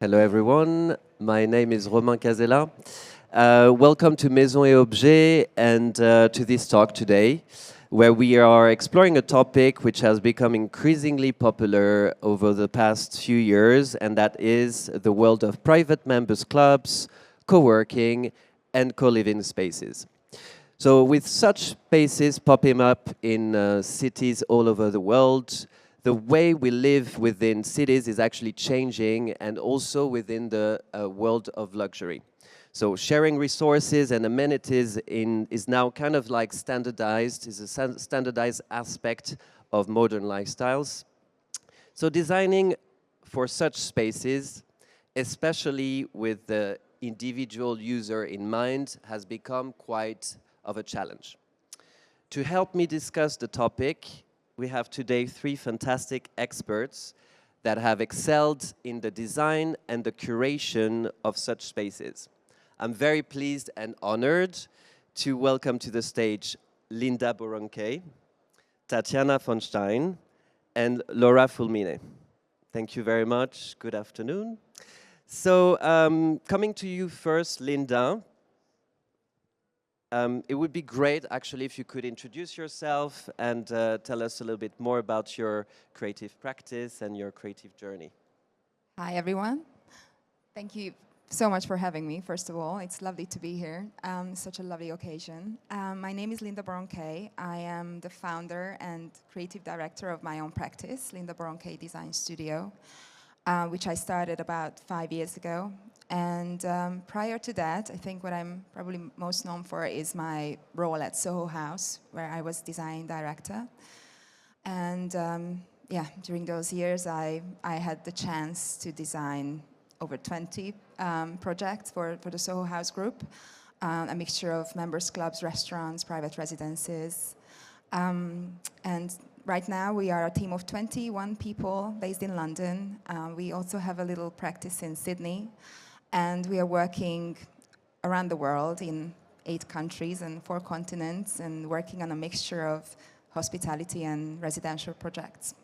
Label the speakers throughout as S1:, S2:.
S1: Hello everyone, my name is Romain Casella. Welcome to Maison&Objet and to this talk today, where we are exploring a topic which has become increasingly popular over the past few years, and that is the world of private members clubs, co-working and co-living spaces. So with such spaces popping up in cities all over the world, the way we live within cities is actually changing, and also within the world of luxury. So sharing resources and amenities is now kind of like standardized, is a standardized aspect of modern lifestyles. So designing for such spaces, especially with the individual user in mind, has become quite of a challenge. To help me discuss the topic, we have today three fantastic experts that have excelled in the design and the curation of such spaces. I'm very pleased and honored to welcome to the stage Linda Boronkay, Tatjana von Stein, and Laura Fulmine. Thank you very much. Good afternoon. So coming to you first, Linda. It would be great, actually, if you could introduce yourself and tell us a little bit more about your creative practice and your creative journey.
S2: Hi, everyone. Thank you so much for having me, first of all. It's lovely to be here. Such a lovely occasion. My name is Linda Boronkay. I am the founder and creative director of my own practice, Linda Boronkay Design Studio, which I started about 5 years ago. And prior to that, I think what I'm probably most known for is my role at Soho House, where I was design director. And yeah, during those years, I had the chance to design over 20 projects for the Soho House group, a mixture of members clubs, restaurants, private residences. And right now, we are a team of 21 people based in London. We also have a little practice in Sydney. And we are working around the world in 8 countries and 4 continents, and working on a mixture of hospitality and residential projects.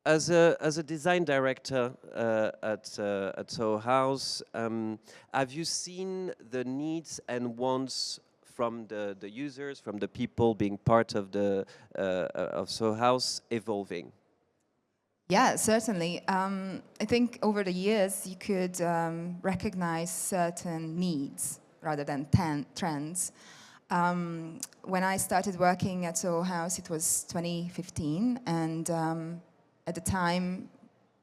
S1: As a design director at Soho House, have you seen the needs and wants from the users, from the people being part of of Soho House evolving?
S2: Yeah, certainly. I think over the years you could recognize certain needs rather than trends. When I started working at Soho House, it was 2015, and at the time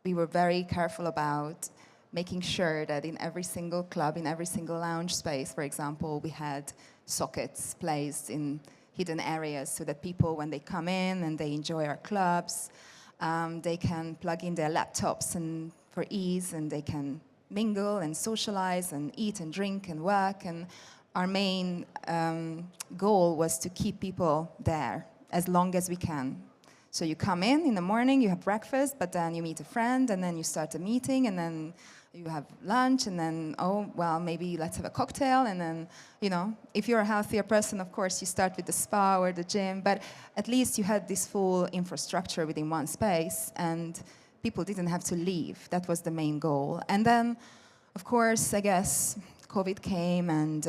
S2: we were very careful about making sure that in every single club, in every single lounge space, for example, we had sockets placed in hidden areas so that people, when they come in and they enjoy our clubs, they can plug in their laptops and for ease, and they can mingle and socialize and eat and drink and work. And our main goal was to keep people there as long as we can. So you come in the morning, you have breakfast, but then you meet a friend, and then you start a meeting, and then you have lunch, and then, oh, well, maybe let's have a cocktail, and then, you know, if you're a healthier person, of course, you start with the spa or the gym, but at least you had this full infrastructure within one space, and people didn't have to leave. That was the main goal. And then, of course, I guess COVID came, and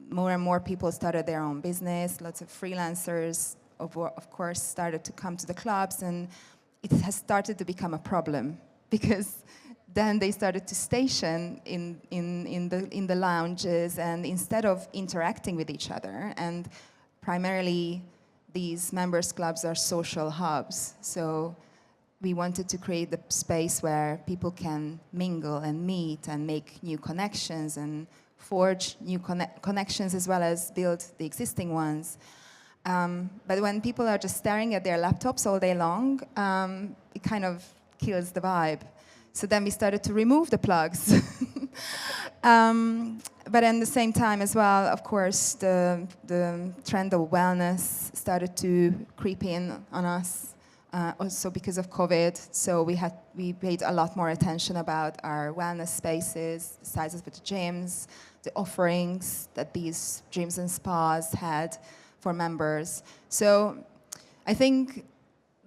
S2: more and more people started their own business. Lots of freelancers, of course, started to come to the clubs, and it has started to become a problem, because then they started to station in the lounges, and instead of interacting with each other, and primarily these members clubs are social hubs, so we wanted to create the space where people can mingle and meet and make new connections and forge new connections as well as build the existing ones. But when people are just staring at their laptops all day long, it kind of kills the vibe. So then we started to remove the plugs. But at the same time as well, of course, the trend of wellness started to creep in on us, also because of COVID. So we paid a lot more attention about our wellness spaces, the sizes of the gyms, the offerings that these gyms and spas had for members. So I think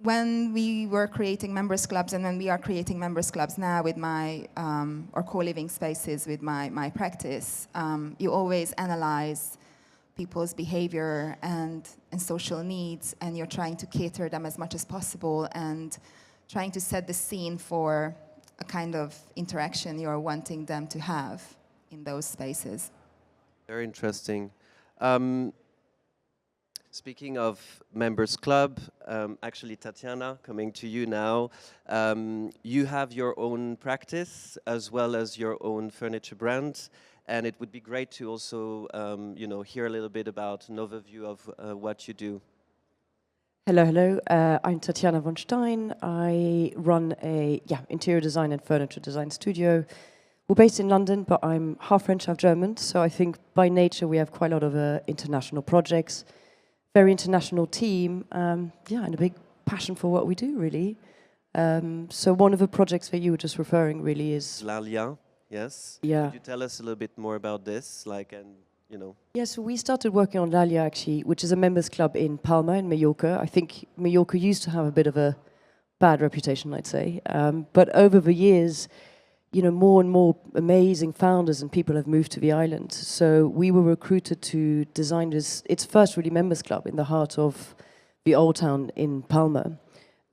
S2: when we were creating members clubs, and when we are creating members clubs now with my or co-living spaces with my practice, you always analyze people's behavior and social needs, and you're trying to cater them as much as possible and trying to set the scene for a kind of interaction you're wanting them to have in those spaces.
S1: Very interesting. Speaking of members club, actually Tatjana, coming to you now, you have your own practice as well as your own furniture brand, and it would be great to also hear a little bit about an overview of what you do.
S3: Hello. I'm Tatjana von Stein. I run a interior design and furniture design studio. We're based in London, but I'm half French, half German. So I think by nature we have quite a lot of international projects. Very international team, and a big passion for what we do, really. So one of the projects that you were just referring really is
S1: Lalia, yes.
S3: Yeah.
S1: Could you tell us a little bit more about this,
S3: Yeah, so we started working on Lalia actually, which is a members club in Palma in Mallorca. I think Mallorca used to have a bit of a bad reputation, I'd say. But over the years, more and more amazing founders and people have moved to the island. So we were recruited to design its first really members club in the heart of the old town in Palma.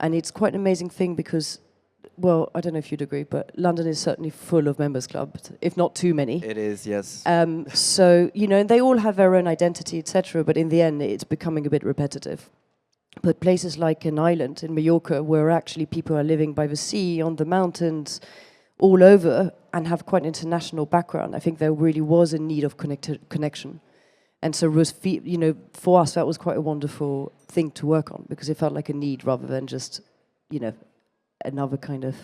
S3: And it's quite an amazing thing because, well, I don't know if you'd agree, but London is certainly full of members clubs, if not too many.
S1: It is, yes.
S3: So, and they all have their own identity, etc. But in the end, it's becoming a bit repetitive. But places like an island in Mallorca, where actually people are living by the sea, on the mountains, all over, and have quite an international background, I think there really was a need of connection. And so, for us, that was quite a wonderful thing to work on, because it felt like a need rather than just, another kind of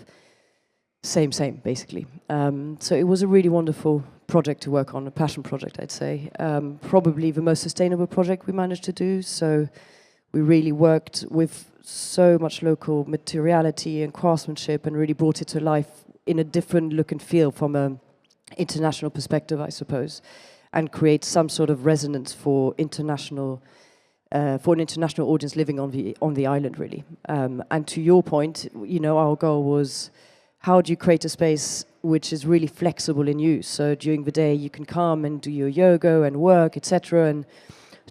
S3: same, basically. So it was a really wonderful project to work on, a passion project, I'd say. Probably the most sustainable project we managed to do. So we really worked with so much local materiality and craftsmanship and really brought it to life in a different look and feel from an international perspective, I suppose, and create some sort of resonance for an international audience living on the island, really. And to your point, our goal was, how do you create a space which is really flexible in use? So during the day, you can come and do your yoga and work, etc., and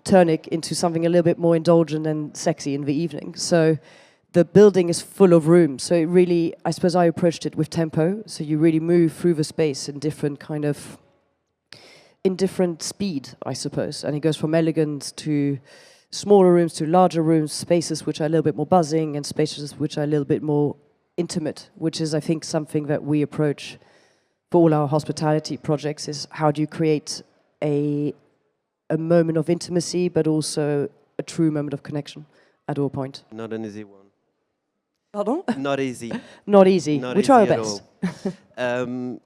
S3: turn it into something a little bit more indulgent and sexy in the evening. So the building is full of rooms. So it really, I suppose I approached it with tempo. So you really move through the space in different speed, I suppose. And it goes from elegance to smaller rooms to larger rooms, spaces which are a little bit more buzzing and spaces which are a little bit more intimate, which is, I think, something that we approach for all our hospitality projects, is how do you create a moment of intimacy, but also a true moment of connection at all point.
S1: Not an easy one.
S3: Pardon?
S1: Not easy.
S3: Not easy.
S1: Not
S3: We
S1: easy
S3: try our
S1: at
S3: best.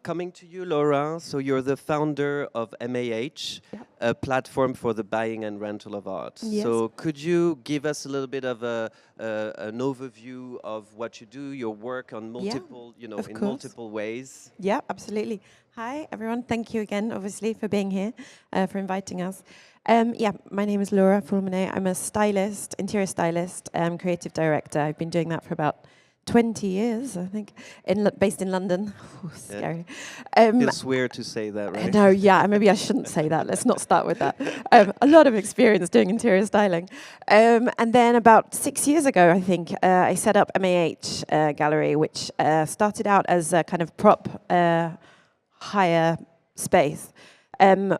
S1: Coming to you, Laura. So you're the founder of MAH, a platform for the buying and rental of art.
S4: Yes.
S1: So could you give us a little bit of an overview of what you do, your work on multiple, in multiple ways?
S4: Yeah, absolutely. Hi, everyone. Thank you again, obviously, for being here, for inviting us. My name is Laura Fulmine. I'm a stylist, interior stylist, creative director. I've been doing that for about 20 years, I think, based in London. Oh, scary.
S1: It's weird to say that, right?
S4: No, maybe I shouldn't say that. Let's not start with that. A lot of experience doing interior styling. And then about 6 years ago, I think, I set up MAH Gallery, which started out as a kind of prop hire space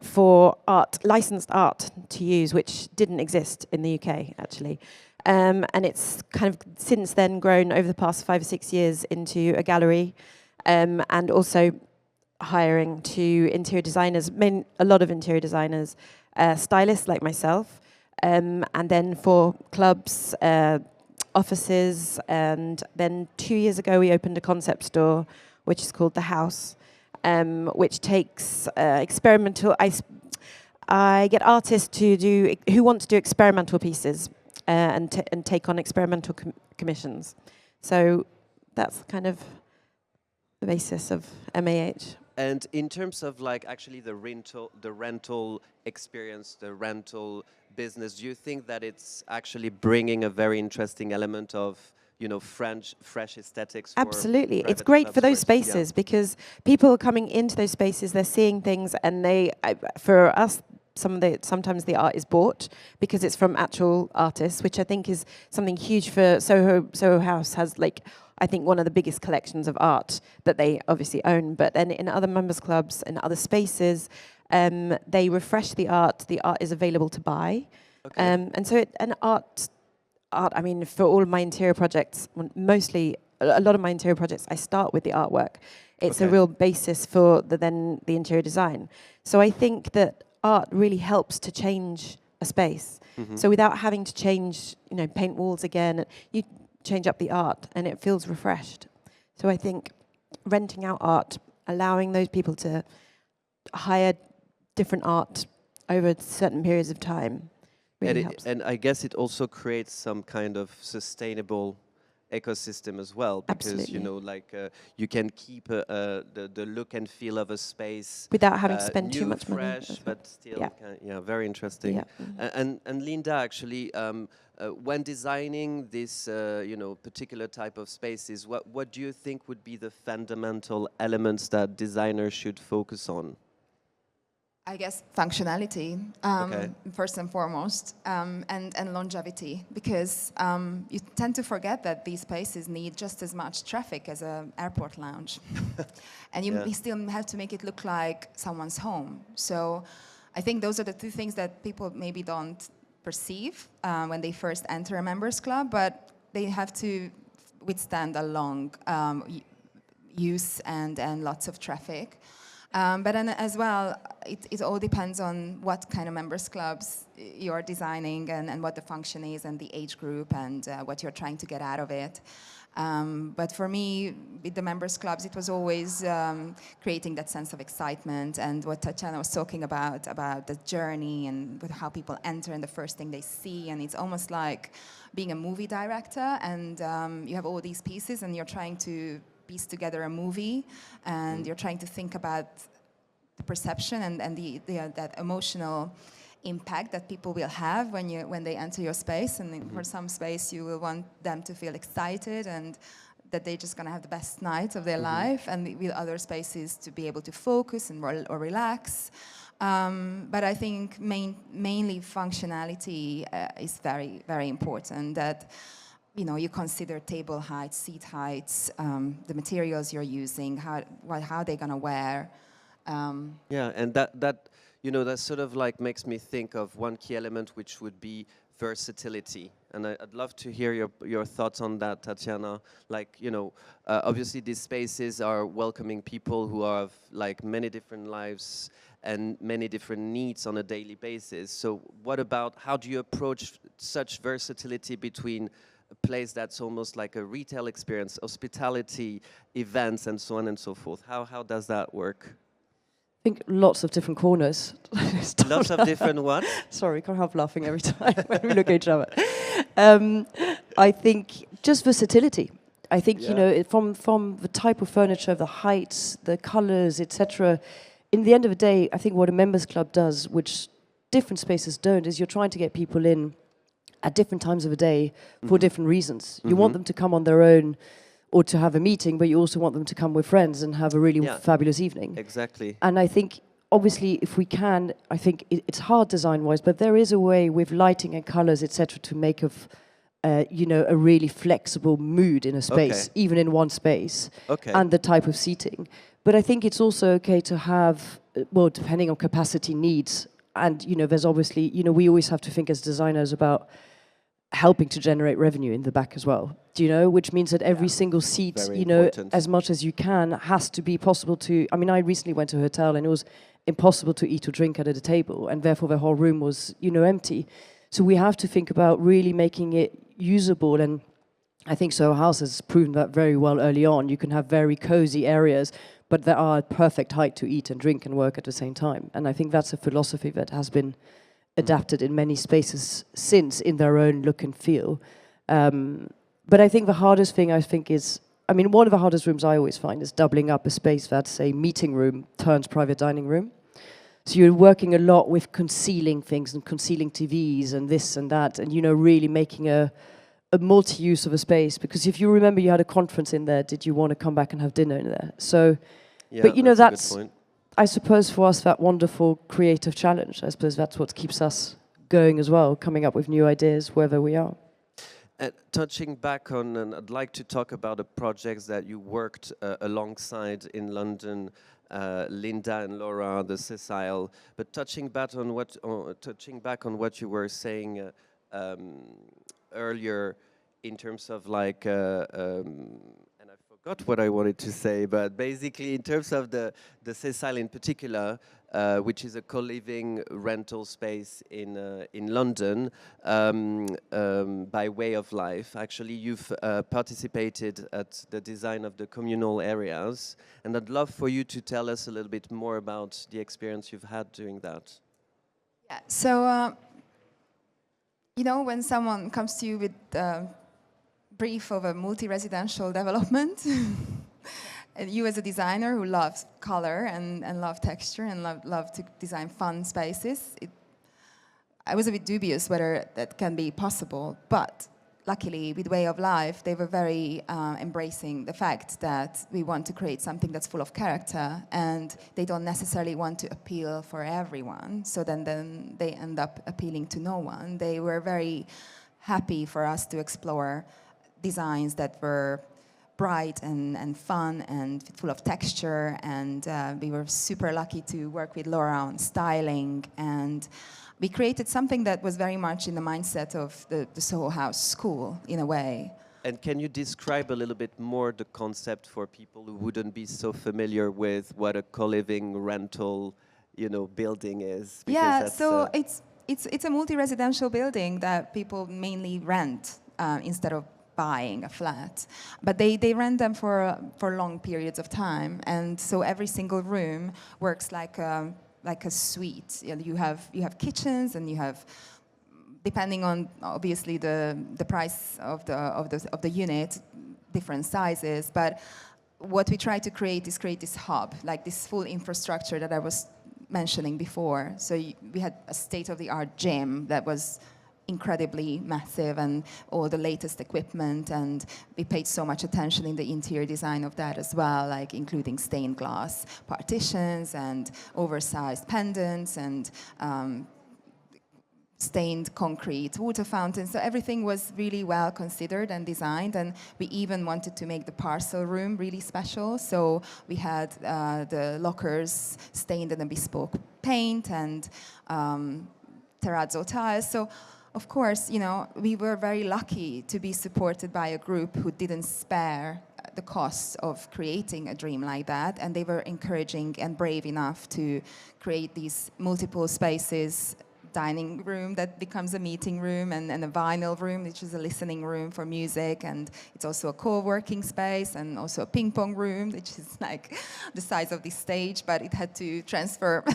S4: for licensed art to use, which didn't exist in the UK, actually. And it's kind of since then grown over the past 5 or 6 years into a gallery, and also hiring to interior designers, a lot of interior designers, stylists like myself, and then for clubs, offices, and then 2 years ago we opened a concept store, which is called The House, which takes experimental. I get artists who want to do experimental pieces and take on experimental commissions. So that's kind of the basis of MAH.
S1: And in terms of like actually the rental experience, the rental business, do you think that it's actually bringing a very interesting element of, you know, fresh aesthetics for
S4: Absolutely. It's
S1: private
S4: great
S1: clubs
S4: for those
S1: where it's-
S4: spaces because people are coming into those spaces, they're seeing things, and for us, sometimes the art is bought because it's from actual artists, which I think is something huge for Soho. Soho House has, like, I think one of the biggest collections of art that they obviously own. But then in other members clubs and other spaces, they refresh the art. The art is available to buy.
S1: Okay.
S4: And so art, I mean, for all of my interior projects, mostly a lot of my interior projects, I start with the artwork. It's a
S1: Okay.
S4: real basis for the interior design. So I think that art really helps to change a space. So without having to change, you know, paint walls again, you change up the art and it feels refreshed. So I think renting out art, allowing those people to hire different art over certain periods of time really helps.
S1: And I guess it also creates some kind of sustainable ecosystem as well, because
S4: Absolutely.
S1: you know, like you can keep the look and feel of a space
S4: Without having to spend
S1: new,
S4: too much money.
S1: fresh,
S4: as well.
S1: but still,
S4: Yeah.
S1: very interesting.
S4: Yeah.
S1: And Linda, actually, when designing this, you know, particular type of spaces, what do you think would be the fundamental elements that designers should focus on?
S2: I guess functionality,
S1: Okay.
S2: first and foremost, and longevity, because you tend to forget that these spaces need just as much traffic as an airport lounge. And you still have to make it look like someone's home. So I think those are the two things that people maybe don't perceive when they first enter a members club, but they have to withstand a long use and lots of traffic. But then as well, it all depends on what kind of members clubs you're designing and what the function is and the age group and what you're trying to get out of it. But for me, with the members clubs, it was always creating that sense of excitement and what Tatjana was talking about the journey and with how people enter and the first thing they see. And it's almost like being a movie director and you have all these pieces and you're trying to piece together a movie, and you're trying to think about the perception and that emotional impact that people will have when they enter your space. And for some space, you will want them to feel excited and that they're just going to have the best night of their life, and with other spaces to be able to focus and or relax. But I think mainly functionality is very, very important. That, you know, you consider table heights, seat heights, the materials you're using, how they're gonna wear.
S1: Yeah, and that you know, that sort of like makes me think of one key element, which would be versatility. And I'd love to hear your thoughts on that, Tatjana. Like, you know, obviously these spaces are welcoming people who have like many different lives and many different needs on a daily basis. So what about, how do you approach such versatility between a place that's almost like a retail experience, hospitality, events, and so on and so forth? How does that work?
S3: I think lots of different corners.
S1: Lots of different what?
S3: Sorry, can't help laughing every time when we look at each other. I think just versatility. I think, you know, from the type of furniture, the heights, the colors, etc. In the end of the day, I think what a members club does, which different spaces don't, is you're trying to get people in at different times of the day for different reasons. You want them to come on their own or to have a meeting, but you also want them to come with friends and have a really fabulous evening.
S1: Exactly.
S3: And I think, obviously, if we can, I think it's hard design-wise, but there is a way with lighting and colors, etc., to make of, you know, a really flexible mood in a space, even in one space, and the type of seating. But I think it's also okay to have, well, depending on capacity needs, and, you know, there's obviously, you know, we always have to think as designers about helping to generate revenue in the back as well, do you know, which means that every single seat,
S1: very
S3: you know,
S1: important.
S3: as much as you can, has to be possible to, I mean, I recently went to a hotel and it was impossible to eat or drink at a table, and therefore the whole room was, you know, empty. So we have to think about really making it usable, and I think Soho House has proven that very well early on. You can have very cozy areas, but they are at perfect height to eat and drink and work at the same time. And I think that's a philosophy that has been adapted in many spaces since, in their own look and feel. But I think the hardest thing, is I mean, one of the hardest rooms I always find is doubling up a space that, say, meeting room turns private dining room. So you're working a lot with concealing things and concealing TVs and this and that, and, you know, really making a multi-use of a space. Because if you remember you had a conference in there, did you want to come back and have dinner in there? So,
S1: Yeah,
S3: but, you know,
S1: that's a good point.
S3: I suppose for us, that wonderful creative challenge, I suppose that's what keeps us going as well, coming up with new ideas wherever we are.
S1: Touching back on, and I'd like to talk about the projects that you worked alongside in London, Linda and Laura, the Sessile. But touching back on what you were saying earlier, in terms of like, and I forgot what I wanted to say, but basically in terms of the Sessile in particular, which is a co-living rental space in London, by way of life. Actually, you've participated at the design of the communal areas, and I'd love for you to tell us a little bit more about the experience you've had doing that.
S2: Yeah, so, you know, when someone comes to you with a brief of a multi-residential development, and you as a designer who loves color and love texture and love to design fun spaces, I was a bit dubious whether that can be possible. But luckily, with Way of Life, they were very embracing the fact that we want to create something that's full of character, and they don't necessarily want to appeal for everyone. So then they end up appealing to no one. They were very happy for us to explore designs that were bright and fun and full of texture, and we were super lucky to work with Laura on styling, and we created something that was very much in the mindset of the Soho House school, in a way.
S1: And can you describe a little bit more the concept for people who wouldn't be so familiar with what a co-living rental, you know, building is? Because
S2: yeah, so it's a multi-residential building that people mainly rent instead of buying a flat, but they rent them for long periods of time, and so every single room works like a suite. You have kitchens, and you have, depending on obviously the price of the unit, different sizes. But what we try to create is this hub, like this full infrastructure that I was mentioning before. So we had a state-of-the-art gym that was incredibly massive, and all the latest equipment, and we paid so much attention in the interior design of that as well, like including stained glass partitions and oversized pendants and stained concrete water fountains. So everything was really well considered and designed, and we even wanted to make the parcel room really special. So we had the lockers stained in a bespoke paint and terrazzo tiles. So of course, you know, we were very lucky to be supported by a group who didn't spare the cost of creating a dream like that, and they were encouraging and brave enough to create these multiple spaces, dining room that becomes a meeting room, and a vinyl room, which is a listening room for music, and it's also a co-working space, and also a ping pong room, which is like the size of this stage, but it had to transform.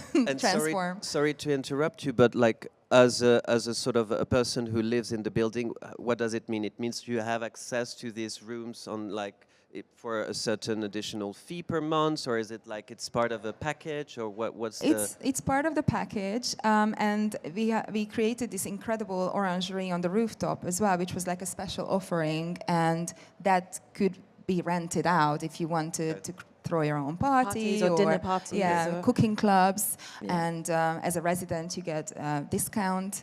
S1: Sorry to interrupt you, but like, as a sort of a person who lives in the building, what does it mean? It means you have access to these rooms on like for a certain additional fee per month, or is it like it's part of a package, or what's
S2: it's part of the package, and we created this incredible orangery on the rooftop as well, which was like a special offering, and that could be rented out if you wanted to throw your own party
S3: or dinner parties.
S2: Yeah, cooking clubs, and as a resident you get a discount.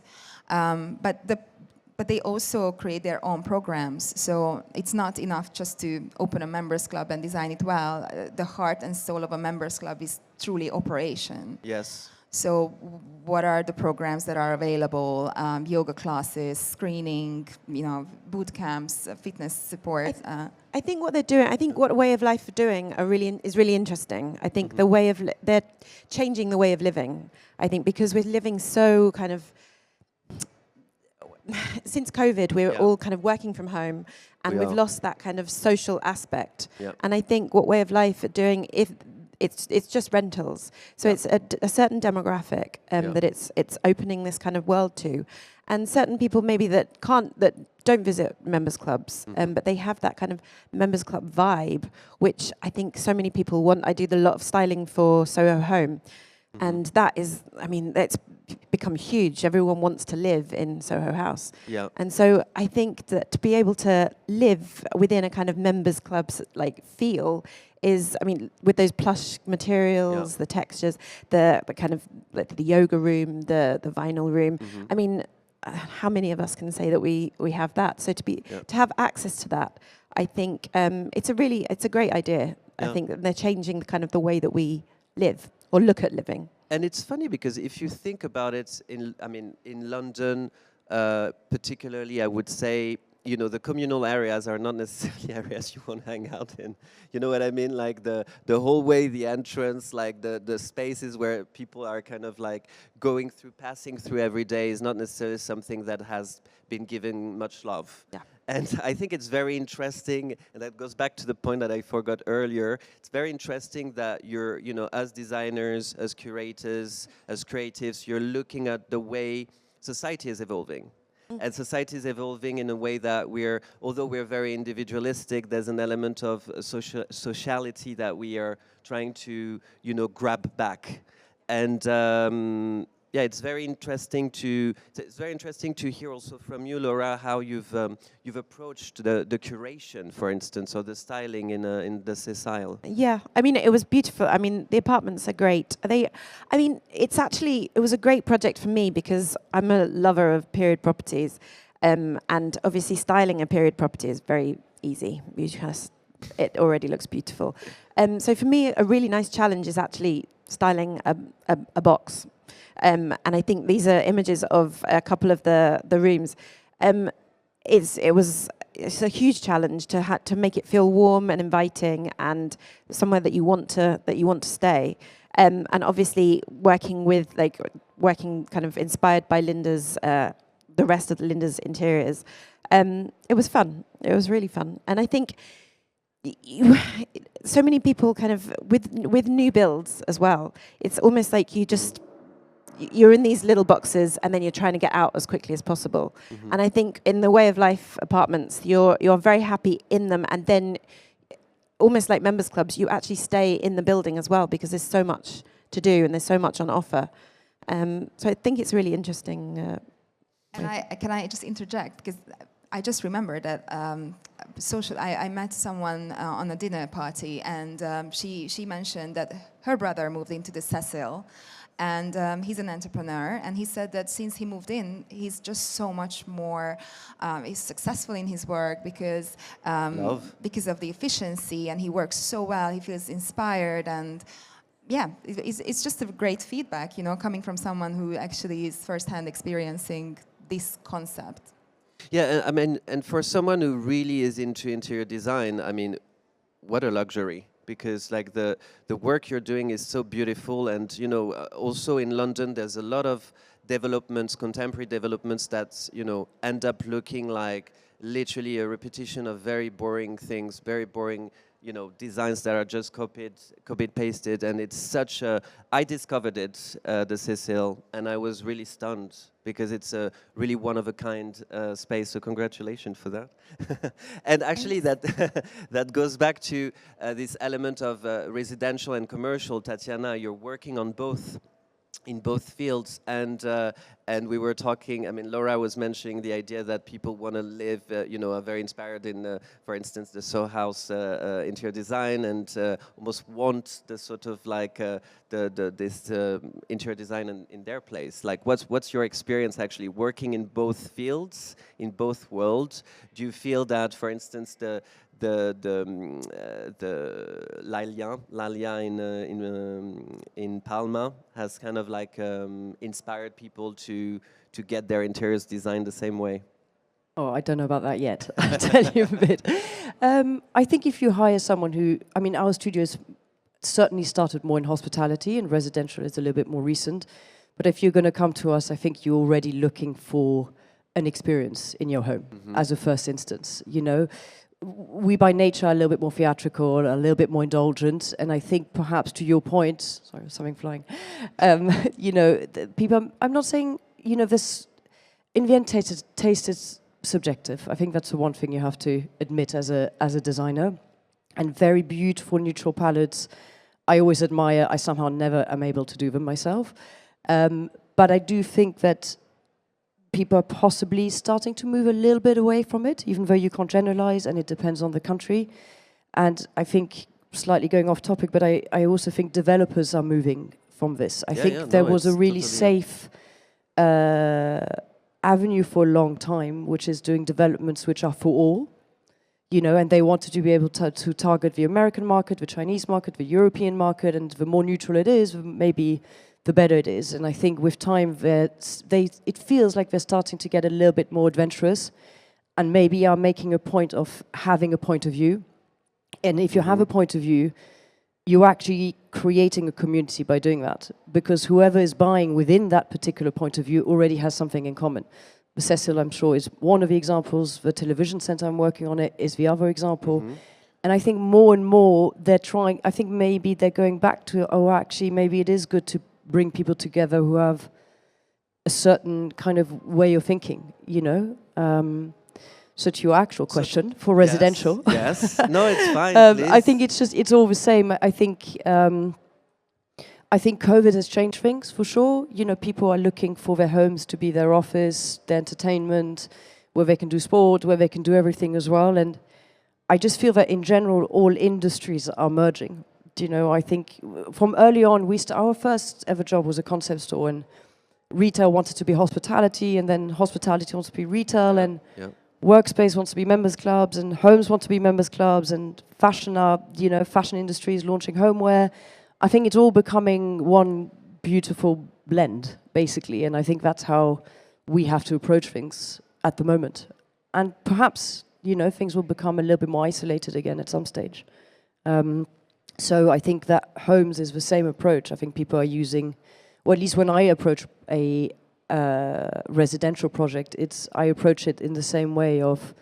S2: But they also create their own programs, so it's not enough just to open a members club and design it well. The heart and soul of a members club is truly operation.
S1: Yes.
S2: So what are the programs that are available? Yoga classes, screening, you know, boot camps, fitness support.
S4: I think what they're doing, I think what Way of Life are doing is really interesting. I think the way of they're changing the way of living. I think because we're living so kind of since COVID, we're all kind of working from home, and we've lost that kind of social aspect. And I think what Way of Life are doing, if it's just rentals, so it's a certain demographic that it's opening this kind of world to, and certain people maybe that don't visit members clubs, but they have that kind of members club vibe, which I think so many people want. I do a lot of styling for Soho Home, and that is, I mean, it's become huge. Everyone wants to live in Soho House.
S1: Yeah.
S4: And so I think that to be able to live within a kind of members clubs like feel is, I mean, with those plush materials, the textures, the kind of like the yoga room, the vinyl room. I mean, how many of us can say that we have that? So to have access to that, I think it's a great idea. I think that they're changing the kind of the way that we live or look at living.
S1: And it's funny because if you think about it, in London, particularly, I would say, you know, the communal areas are not necessarily areas you want to hang out in. You know what I mean? Like the hallway, the entrance, like the spaces where people are kind of like passing through every day is not necessarily something that has been given much love.
S4: Yeah.
S1: And I think it's very interesting, and that goes back to the point that I forgot earlier. It's very interesting that you're, you know, as designers, as curators, as creatives, you're looking at the way society is evolving. And society is evolving in a way that although we're very individualistic, there's an element of sociality that we are trying to, you know, grab back. And yeah, it's very interesting to hear also from you, Laura, how you've approached the curation, for instance, or the styling in the Sessile.
S4: Yeah, I mean, it was beautiful. I mean, the apartments are great. It was a great project for me because I'm a lover of period properties, and obviously styling a period property is very easy. It already looks beautiful. So for me, a really nice challenge is actually styling a box. And I think these are images of a couple of the rooms. It's a huge challenge to make it feel warm and inviting and somewhere that you want to stay. And obviously working kind of inspired by Linda's the rest of Linda's interiors. It was fun. It was really fun. And I think so many people kind of with new builds as well. It's almost like you're in these little boxes and then you're trying to get out as quickly as possible. And I think in the way of life apartments, you're very happy in them, and then almost like members clubs, you actually stay in the building as well because there's so much to do and there's so much on offer. So I think it's really interesting.
S2: Can I just interject, because I just remembered that I met someone on a dinner party, and she mentioned that her brother moved into the Sessile. And he's an entrepreneur, and he said that since he moved in, he's just so much more, he's successful in his work because of the efficiency, and he works so well, he feels inspired, and yeah, it's just a great feedback, you know, coming from someone who actually is firsthand experiencing this concept.
S1: Yeah, I mean, and for someone who really is into interior design, I mean, what a luxury. Because like the work you're doing is so beautiful, and you know, also in London there's a lot of developments, contemporary developments that, you know, end up looking like literally a repetition of very boring things, very boring, you know, designs that are just copied, pasted, and it's such a. I discovered it, the Sessile, and I was really stunned because it's a really one-of-a-kind space. So congratulations for that. And actually, that goes back to this element of residential and commercial. Tatjana, you're working on both. In both fields, and we were talking. I mean, Laura was mentioning the idea that people want to live, you know, are very inspired in, for instance, the Soho House interior design, and almost want the sort of like this interior design in their place. Like, what's your experience actually working in both fields, in both worlds? Do you feel that, for instance, the Lalia in Palma has kind of like inspired people to get their interiors designed the same way?
S3: Oh, I don't know about that yet. I'll tell you a bit. I think if you hire someone who, I mean, our studios certainly started more in hospitality, and residential is a little bit more recent. But if you're going to come to us, I think you're already looking for an experience in your home as a first instance, you know. We by nature are a little bit more theatrical, a little bit more indulgent, and I think perhaps to your point, sorry, something flying, you know, people, I'm not saying, you know, this, in the end, taste is subjective. I think that's the one thing you have to admit as a designer. And very beautiful neutral palettes, I always admire. I somehow never am able to do them myself. But I do think that people are possibly starting to move a little bit away from it, even though you can't generalize and it depends on the country. And I think, slightly going off topic, but I also think developers are moving from this. I think there was a really safe avenue for a long time, which is doing developments which are for all, you know, and they wanted to be able to target the American market, the Chinese market, the European market, and the more neutral it is, maybe the better it is. And I think with time, it feels like they're starting to get a little bit more adventurous and maybe are making a point of having a point of view. And if you have a point of view, you're actually creating a community by doing that, because whoever is buying within that particular point of view already has something in common. The Sessile, I'm sure, is one of the examples. The television center I'm working on it is the other example. And I think more and more they're trying, I think maybe they're going back to, oh, actually, maybe it is good to bring people together who have a certain kind of way of thinking, you know? So to your actual question for residential.
S1: Yes. No, it's fine.
S3: I think it's all the same. I think COVID has changed things for sure. You know, people are looking for their homes to be their office, their entertainment, where they can do sport, where they can do everything as well. And I just feel that in general, all industries are merging. You know, I think from early on, our first ever job was a concept store, and retail wanted to be hospitality, and then hospitality wants to be retail, and workspace wants to be members clubs, and homes want to be members clubs, and fashion industry is launching homeware. I think it's all becoming one beautiful blend, basically, and I think that's how we have to approach things at the moment. And perhaps, you know, things will become a little bit more isolated again at some stage. So I think that homes is the same approach. I think people are using, or at least when I approach a residential project, I approach it in the same way of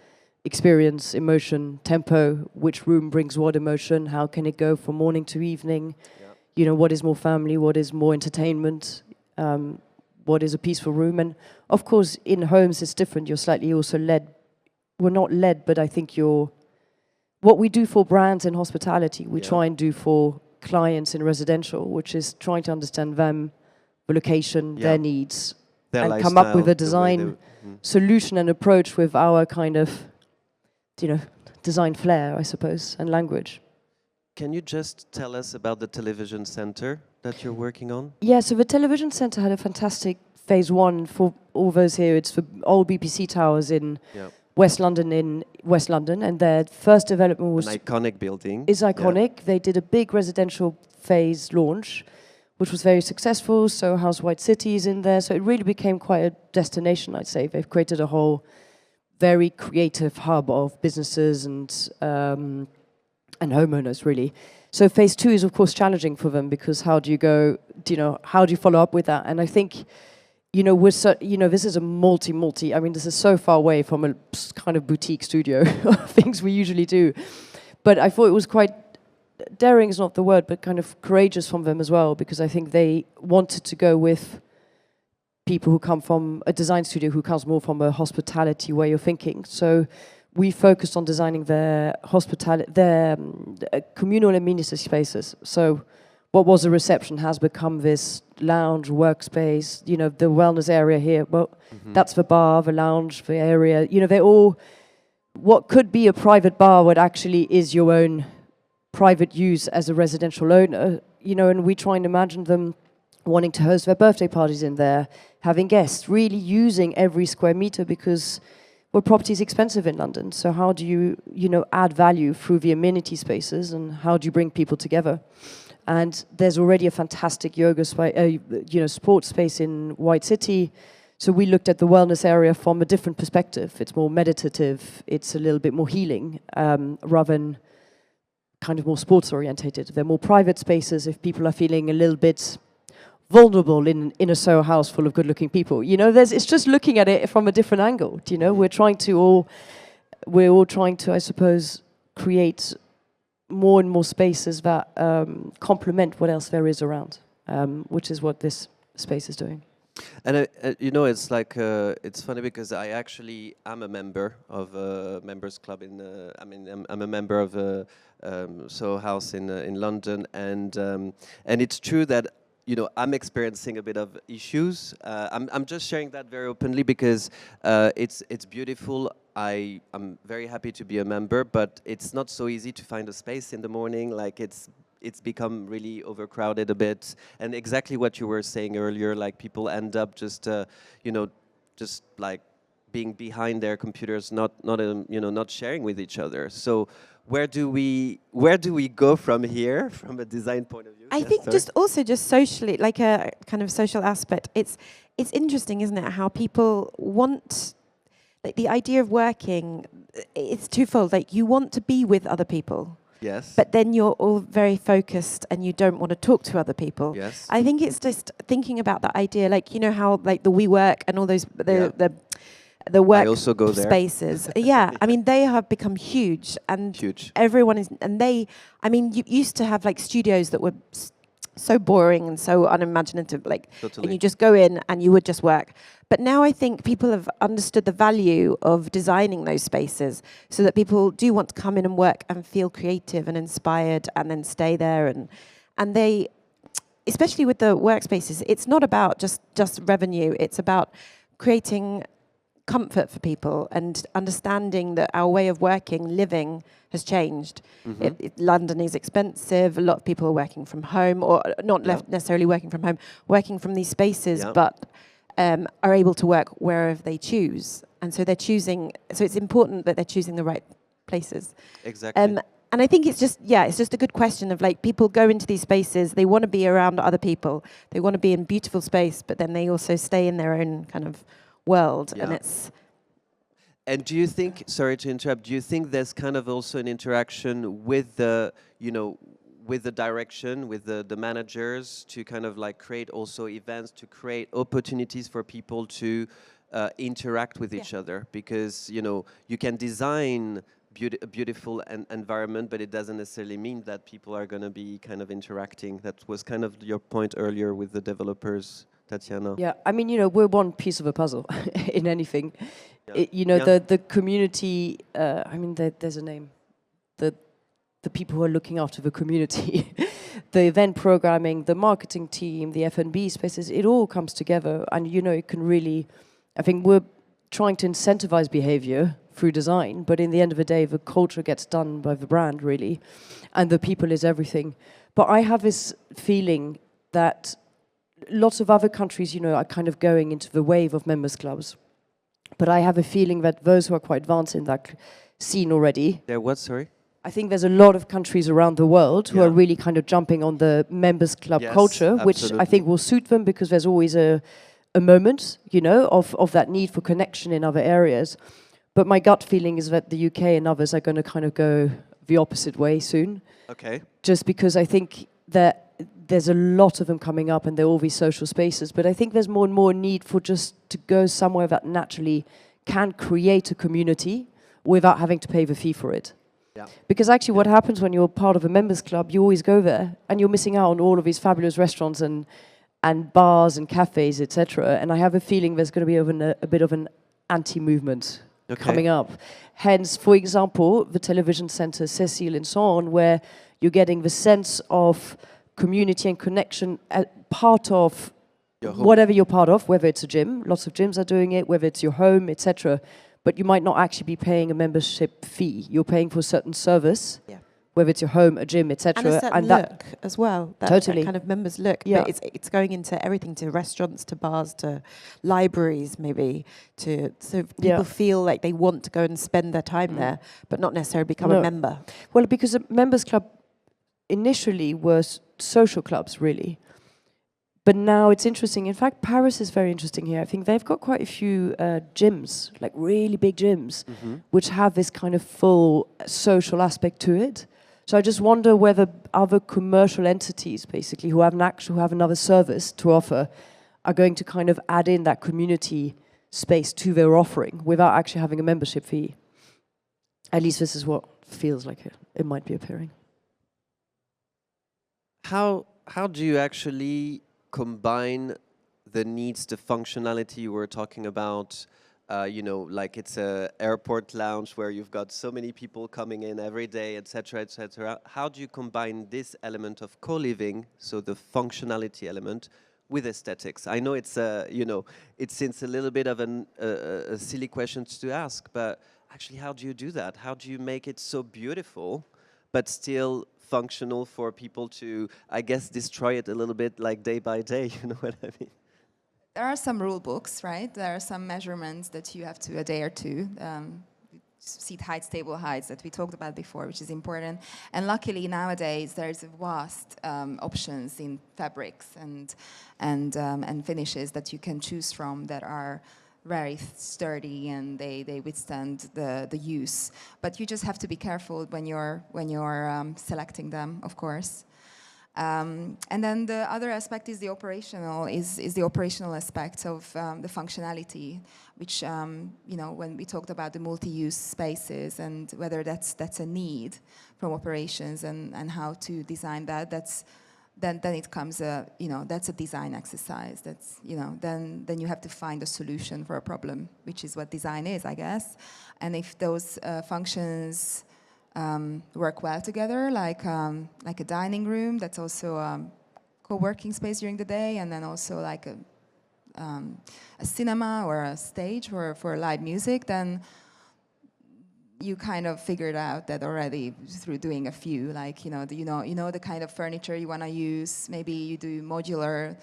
S3: experience, emotion, tempo, which room brings what emotion, how can it go from morning to evening, you know, what is more family, what is more entertainment, what is a peaceful room. And of course, in homes it's different. You're slightly also led, well, not led, but I think what we do for brands in hospitality, we try and do for clients in residential, which is trying to understand them, the location, their needs, and come up with a design solution and approach with our kind of, you know, design flair, I suppose, and language.
S1: Can you just tell us about the television center that you're working on? Yeah,
S3: so the television center had a fantastic phase one for all those here. It's for old BBC towers in West London, and their first development was...
S1: An iconic building.
S3: Is iconic. Yeah. They did a big residential phase launch, which was very successful, so House White City is in there, so it really became quite a destination, I'd say. They've created a whole very creative hub of businesses and homeowners, really. So phase two is, of course, challenging for them, because how do you follow up with that? And I think, you know, this is a multi, I mean, this is so far away from a kind of boutique studio of things we usually do. But I thought it was quite, daring is not the word, but kind of courageous from them as well, because I think they wanted to go with people who come from a design studio who comes more from a hospitality way of thinking. So we focused on designing their communal amenity spaces. So what was a reception has become this lounge, workspace, you know, the wellness area here. Well, that's the bar, the lounge, the area. You know, they're all, what could be a private bar, what actually is your own private use as a residential owner, you know, and we try and imagine them wanting to host their birthday parties in there, having guests, really using every square meter, because, well, property is expensive in London. So how do you, you know, add value through the amenity spaces, and how do you bring people together? And there's already a fantastic yoga sports space in White City. So we looked at the wellness area from a different perspective. It's more meditative. It's a little bit more healing, rather than kind of more sports orientated. They're more private spaces if people are feeling a little bit vulnerable in a Soho house full of good-looking people. You know, it's just looking at it from a different angle. You know, we're all trying to, I suppose, create more and more spaces that complement what else there is around, which is what this space is doing.
S1: And you know, it's like it's funny because I actually am a member of a members club in. I mean, I'm a member of a Soho House in London, and it's true that you know I'm experiencing a bit of issues. I'm just sharing that very openly because it's beautiful. I'm very happy to be a member, but it's not so easy to find a space in the morning. Like it's become really overcrowded a bit, and exactly what you were saying earlier, like people end up just you know just like being behind their computers, not you know not sharing with each other. So where do we go from here from a design point of view?
S4: I
S1: Yes,
S4: think
S1: sorry.
S4: just also just socially, like a kind of social aspect. It's interesting, isn't it? How people want, like the idea of working. It's twofold. Like you want to be with other people.
S1: Yes.
S4: But then you're all very focused and you don't want to talk to other people.
S1: Yes.
S4: I think it's just thinking about that idea, like you know how like the WeWork and all those the work
S1: I also go there.
S4: spaces. Yeah, I mean they have become huge and
S1: Huge.
S4: everyone is, and they, I mean you used to have like studios that were so boring and so unimaginative, like,
S1: Totally.
S4: and you just go in and you would just work. But now I think people have understood the value of designing those spaces so that people do want to come in and work and feel creative and inspired and then stay there. And they, especially with the workspaces, it's not about just revenue. It's about creating comfort for people and understanding that our way of working, living has changed. London is expensive. A lot of people are working from home, or not necessarily working from home, working from these spaces, but are able to work wherever they choose. And so they're choosing, so it's important that they're choosing the right places.
S1: Exactly.
S4: And I think it's just a good question of like people go into these spaces, they want to be around other people, they want to be in beautiful space, but then they also stay in their own kind of world, and it's.
S1: And do you think, sorry to interrupt, do you think there's kind of also an interaction with the, you know, with the direction, with the managers to kind of like create also events, to create opportunities for people to interact with each other? Because, you know, you can design a beautiful environment, but it doesn't necessarily mean that people are going to be kind of interacting. That was kind of your point earlier with the developers, Tatjana.
S3: Yeah, I mean, you know, we're one piece of a puzzle in anything.
S1: Yeah.
S3: You know, the community, I mean, there's a name. The people who are looking after the community, the event programming, the marketing team, the F&B spaces, it all comes together. And, you know, it can really, I think we're trying to incentivize behavior through design, but in the end of the day, the culture gets done by the brand, really. And the people is everything. But I have this feeling that lots of other countries, you know, are kind of going into the wave of members clubs. But I have a feeling that those who are quite advanced in that scene already.
S1: They're what, sorry?
S3: I think there's a lot of countries around the world who are really kind of jumping on the members club culture, which I think will suit them because there's always a moment, you know, of that need for connection in other areas. But my gut feeling is that the UK and others are going to kind of go the opposite way soon.
S1: Okay.
S3: Just because I think that there's a lot of them coming up and there are all these social spaces, but I think there's more and more need for just to go somewhere that naturally can create a community without having to pay the fee for it. Yeah. Because actually what happens when you're part of a members club, you always go there and you're missing out on all of these fabulous restaurants and bars and cafes, etc. And I have a feeling there's going to be a bit of an anti-movement coming up. Hence, for example, the television centre Sessile and so on, where you're getting the sense of community and connection part of whatever you're part of, whether it's a gym, lots of gyms are doing it, whether it's your home, etc. But you might not actually be paying a membership fee. You're paying for a certain service, whether it's your home, a gym, etc.
S4: And a certain look as well. That kind of members look.
S3: Yeah.
S4: But it's going into everything, to restaurants, to bars, to libraries, maybe. So people feel like they want to go and spend their time there, but not necessarily become a member.
S3: Well, because a members club initially were social clubs, really. But now it's interesting. In fact, Paris is very interesting here. I think they've got quite a few gyms, like really big gyms, which have this kind of full social aspect to it. So I just wonder whether other commercial entities, basically, who have another service to offer, are going to kind of add in that community space to their offering without actually having a membership fee. At least this is what feels like it might be appearing.
S1: How do you actually combine the needs, the functionality you were talking about. You know, like it's a airport lounge where you've got so many people coming in every day, etc., etc. How do you combine this element of co-living, so the functionality element, with aesthetics? I know it's you know, it seems a little bit of a silly question to ask, but actually, how do you do that? How do you make it so beautiful, but still functional for people to, I guess, destroy it a little bit, like day by day? You know what I mean?
S2: There are some rule books, right? There are some measurements that you have to adhere to. Seat heights, table heights that we talked about before, which is important. And luckily nowadays there's vast options in fabrics and finishes that you can choose from that are very sturdy and they withstand the use. But you just have to be careful when you're selecting them, of course. And then the other aspect is the operational, is the operational aspect of the functionality, which you know, when we talked about the multi-use spaces and whether that's a need from operations and how to design that, then it comes you know, that's a design exercise. That's, you know, then you have to find a solution for a problem, which is what design is, I guess. And if those functions work well together, like a dining room that's also a co-working space during the day, and then also like a cinema or a stage for live music, then you kind of figured out that already through doing a few, like, you know the kind of furniture you want to use. Maybe you do modular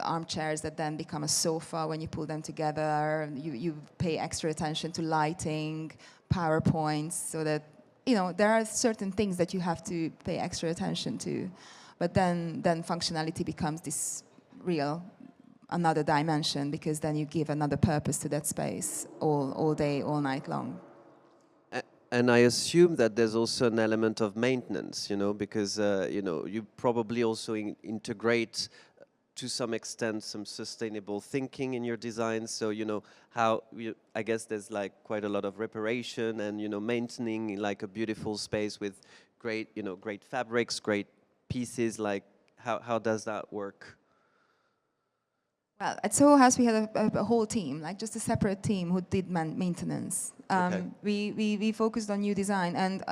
S2: armchairs that then become a sofa when you pull them together. You pay extra attention to lighting, PowerPoints, so that, you know, there are certain things that you have to pay extra attention to, but then functionality becomes this real another dimension, because then you give another purpose to that space all day, all night long.
S1: And I assume that there's also an element of maintenance, you know, because you know, you probably also integrate to some extent some sustainable thinking in your design. So, you know, how I guess there's like quite a lot of reparation and, you know, maintaining like a beautiful space with great, you know, great fabrics, great pieces. Like how does that work?
S2: Well, at Soho House we had a whole team, like just a separate team who did maintenance.
S1: Okay.
S2: We focused on new design, and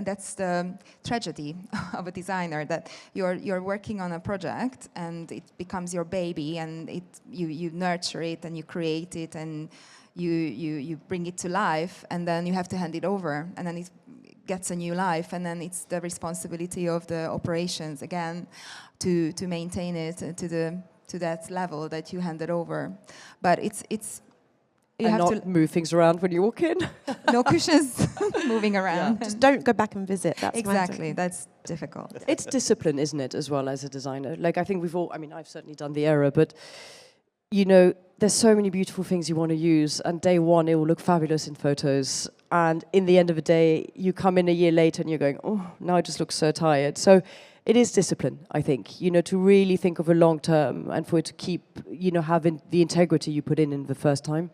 S2: that's the tragedy of a designer, that you're working on a project and it becomes your baby, and you nurture it and you create it and you bring it to life, and then you have to hand it over, and then it gets a new life, and then it's the responsibility of the operations again to maintain it to that level that you handed over. But it's you
S3: and
S2: have
S3: not
S2: to
S3: move things around when you walk in.
S2: no cushions moving around.
S3: Yeah.
S4: Just don't go back and visit. That's
S2: Exactly, that's difficult.
S3: It's discipline, isn't it, as well as a designer? Like, I think we've all, I mean, I've certainly done the error, but, you know, there's so many beautiful things you want to use, and day one it will look fabulous in photos, and in the end of the day you come in a year later and you're going, oh, now I just look so tired. So it is discipline, I think, you know, to really think of a long term and for it to keep, you know, having the integrity you put in the first time.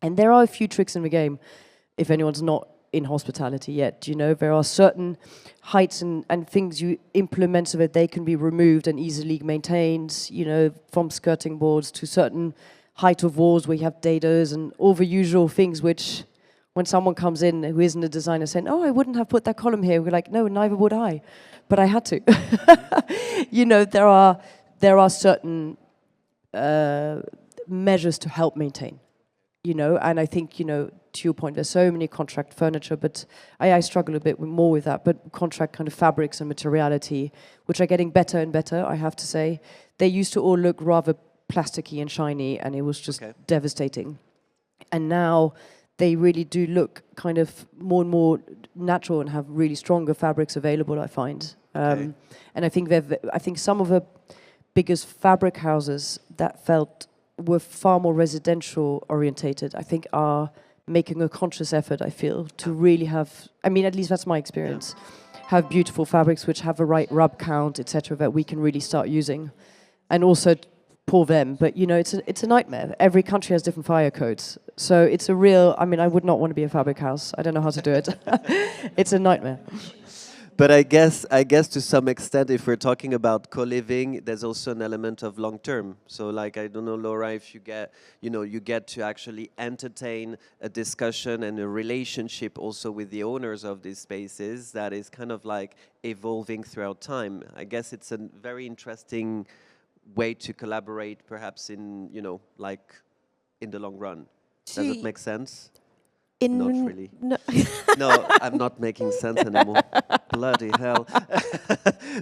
S3: And there are a few tricks in the game, if anyone's not in hospitality yet, you know, there are certain heights and things you implement so that they can be removed and easily maintained, you know, from skirting boards to certain height of walls where you have dados and all the usual things which, when someone comes in who isn't a designer saying, oh, I wouldn't have put that column here, we're like, no, neither would I, but I had to. You know, there are certain measures to help maintain, you know, and I think, you know, to your point, there's so many contract furniture, but I struggle a bit more with that, but contract kind of fabrics and materiality, which are getting better and better, I have to say. They used to all look rather plasticky and shiny, and it was just devastating. And now they really do look kind of more and more natural and have really stronger fabrics available, I find. And I think some of the biggest fabric houses that were far more residential orientated, I think are making a conscious effort, I feel, to really have, I mean, at least that's my experience, have beautiful fabrics which have a right rub count, etc., that we can really start using. And also pour them, but you know, it's a nightmare. Every country has different fire codes. So it's a real, I mean, I would not want to be a fabric house. I don't know how to do it. It's a nightmare.
S1: But I guess to some extent, if we're talking about co-living, there's also an element of long-term. So, like, I don't know, Laura, if you get to actually entertain a discussion and a relationship also with the owners of these spaces that is kind of like evolving throughout time. I guess it's a very interesting way to collaborate, perhaps in like in the long run. Does it make sense? Not really.
S4: No.
S1: No, I'm not making sense anymore. Bloody hell.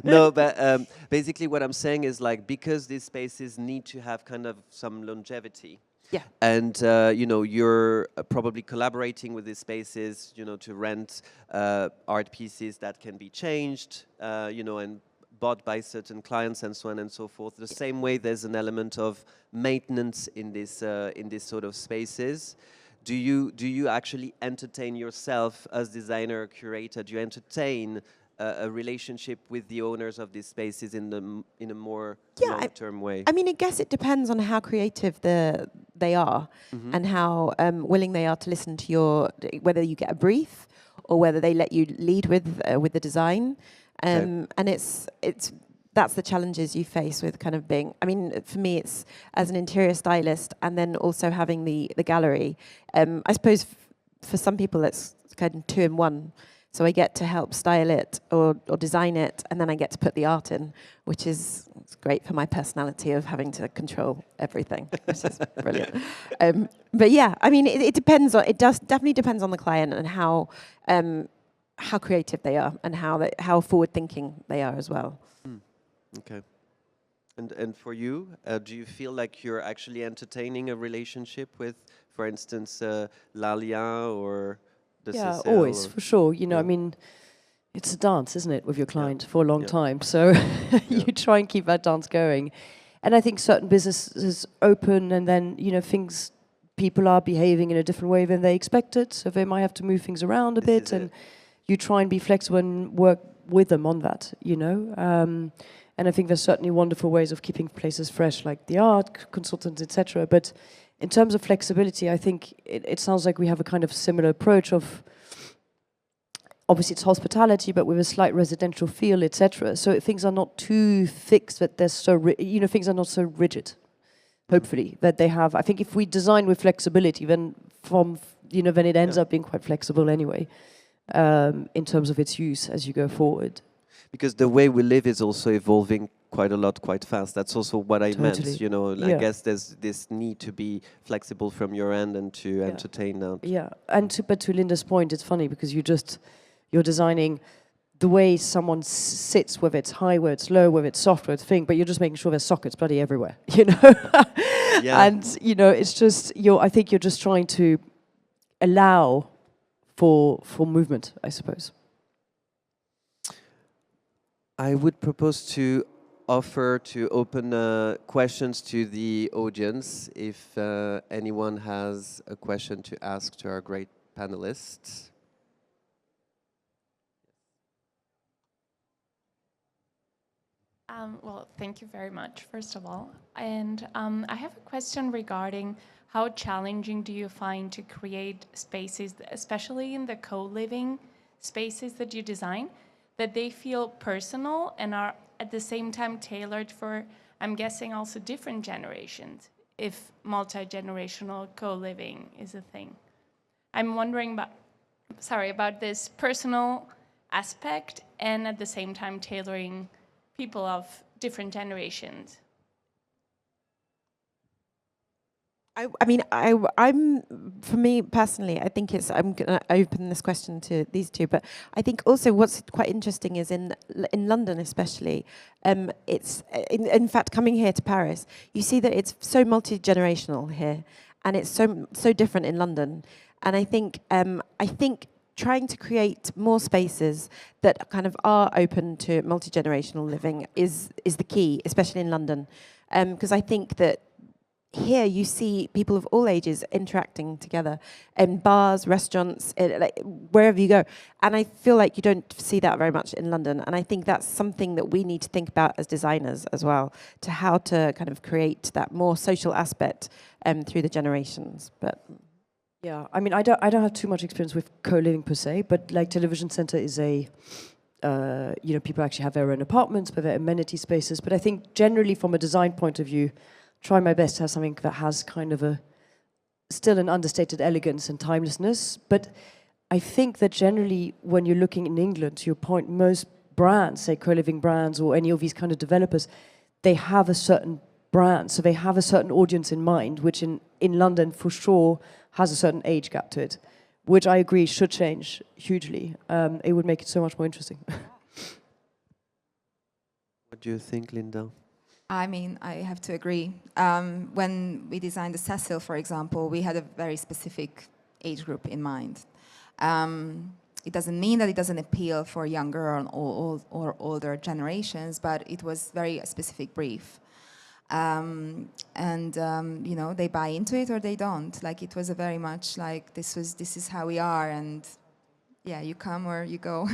S1: No, but basically what I'm saying is like because these spaces need to have kind of some longevity.
S4: Yeah.
S1: And you're probably collaborating with these spaces, to rent art pieces that can be changed, and bought by certain clients and so on and so forth. The same way there's an element of maintenance in this sort of spaces. Do you actually entertain yourself as designer or curator? Do you entertain a relationship with the owners of these spaces in a more long-term way?
S4: I mean, I guess it depends on how creative they are and how willing they are to listen to whether you get a brief or whether they let you lead with the design. And that's the challenges you face with kind of being, I mean, for me, it's as an interior stylist and then also having the gallery. I suppose for some people, it's kind of 2 in 1. So I get to help style it or design it, and then I get to put the art in, which is great for my personality of having to control everything, which is brilliant. But yeah, I mean, it depends on, definitely depends on the client and how creative they are and how forward-thinking they are as well.
S1: Okay. And for you, do you feel like you're actually entertaining a relationship with, for instance, Lalia or the Sessile?
S3: Yeah, always, for sure. I mean, it's a dance, isn't it, with your client for a long time. So you try and keep that dance going. And I think certain businesses open and then, people are behaving in a different way than they expected. So they might have to move things around a bit, and you try and be flexible and work with them on that, And I think there's certainly wonderful ways of keeping places fresh, like the art consultants, etc. But in terms of flexibility, I think it sounds like we have a kind of similar approach of, obviously it's hospitality, but with a slight residential feel, etc. So things are not too fixed that they're so, things are not so rigid, hopefully, that they have. I think if we design with flexibility, then then it ends up being quite flexible anyway, in terms of its use as you go forward.
S1: Because the way we live is also evolving quite a lot, quite fast. That's also what I meant. I guess there's this need to be flexible from your end and to entertain that.
S3: Yeah, but to Linda's point, it's funny because you're designing the way someone sits, whether it's high, whether it's low, whether it's soft, whether it's thing, but you're just making sure there's sockets bloody everywhere,
S1: Yeah.
S3: And it's just I think you're just trying to allow for movement, I suppose.
S1: I would propose to offer to open questions to the audience if anyone has a question to ask to our great panelists.
S5: Well, thank you very much, first of all. And I have a question regarding how challenging do you find to create spaces, especially in the co-living spaces that you design, that they feel personal and are at the same time tailored for, I'm guessing, also different generations, if multi-generational co-living is a thing. I'm wondering about this personal aspect and at the same time tailoring people of different generations.
S4: I'm for me personally, I think I'm going to open this question to these two, but I think also what's quite interesting is in London especially, it's in fact coming here to Paris, you see that it's so multi-generational here, and it's so different in London, and I think trying to create more spaces that kind of are open to multi-generational living is the key, especially in London, because I think that here you see people of all ages interacting together in bars, restaurants, like wherever you go. And I feel like you don't see that very much in London. And I think that's something that we need to think about as designers as well, to how to kind of create that more social aspect through the generations. But yeah,
S3: I mean, I don't have too much experience with co-living per se, but like Television Centre is a people actually have their own apartments, but their amenity spaces. But I think generally from a design point of view, try my best to have something that has kind of still an understated elegance and timelessness. But I think that generally when you're looking in England, to your point, most brands, say co-living brands or any of these kind of developers, they have a certain brand, so they have a certain audience in mind, which in London for sure has a certain age gap to it, which I agree should change hugely. It would make it so much more interesting.
S1: What do you think, Linda?
S2: I mean, I have to agree. When we designed the Sessile, for example, we had a very specific age group in mind. It doesn't mean that it doesn't appeal for younger or older generations, but it was very specific brief. They buy into it or they don't. Like, it was a very much like this is how we are, and yeah, you come or you go.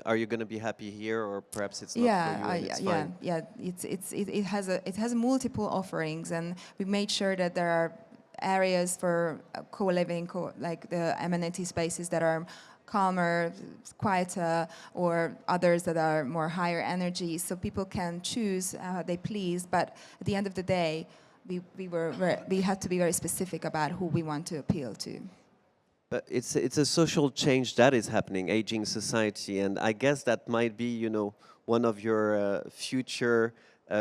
S2: Are you gonna be happy here, or perhaps it's not for you and it's fine? It has multiple offerings, and we made sure that there are areas for co-living, like the amenity spaces that are calmer, quieter, or others that are more higher energy, so people can choose how they please. But at the end of the day, we had to be very specific about who we want to appeal to.
S1: But it's a social change that is happening, aging society, and I guess that might be, one of your future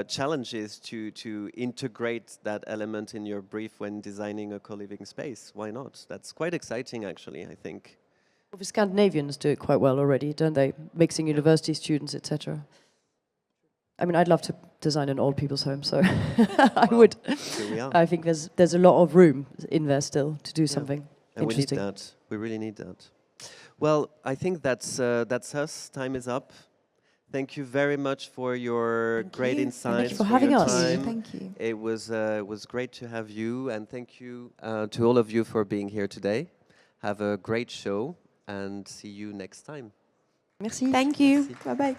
S1: challenges to integrate that element in your brief when designing a co-living space. Why not? That's quite exciting, actually, I think.
S3: Well, the Scandinavians do it quite well already, don't they? Mixing university students, etc. I mean, I'd love to design an old people's home, so I would.
S1: Here we are.
S3: I think there's a lot of room in there still to do something.
S1: And we need that. We really need that. Well, I think that's us. Time is up. Thank you very much for your great insights.
S3: Thank you for having us.
S2: Thank you.
S1: It was great to have you, and thank you to all of you for being here today. Have a great show, and see you next time.
S3: Merci.
S4: Thank you. Bye bye.